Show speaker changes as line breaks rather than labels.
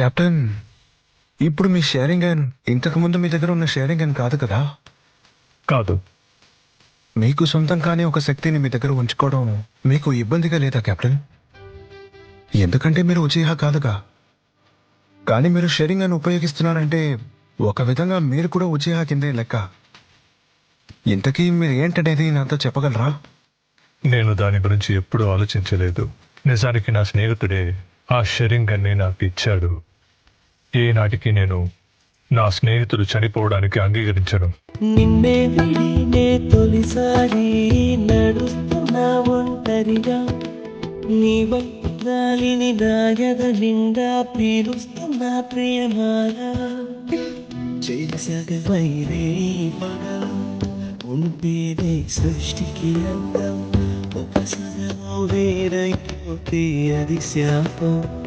Captain, ఇప్పుడు మీ sharing gun ఇంతకుముందు మీ దగ్గర ఉన్న షేరింగ్ గన్ కాదు కదా?
కాదు.
మీకు సొంతం కాని ఒక శక్తిని మీ దగ్గర ఉంచుకోవడం మీకు ఇబ్బందిగా లేదా కెప్టెన్? ఎందుకంటే మీరు ఉచిహా కాదుగా. కానీ మీరు షేరింగ్ గన్ ఉపయోగిస్తున్నారంటే ఒక విధంగా మీరు కూడా ఉచిహా కిందే లెక్క. ఇంతకీ మీరు ఏంటనేది నాతో చెప్పగలరా?
నేను దాని గురించి ఎప్పుడూ ఆలోచించలేదు. నిజానికి నా స్నేహితుడే ఆ షెరింగ్ గన్ని నాకు ఇచ్చాడు. ఏనాటికి నేను నా స్నేహితుడు చనిపోవడానికి అంగీకరించను.
నిన్నే విడినే తొలిసారి నడుస్తున్నా ఒంటరిగా, నీ గాలిని దాగద నిండా పీలుస్తున్నా ప్రియమారా. చేసగ వైరే పగలు ఉంటేనే సృష్టికి అందం, ఒక సగము వేరైపోతే అది శాపం.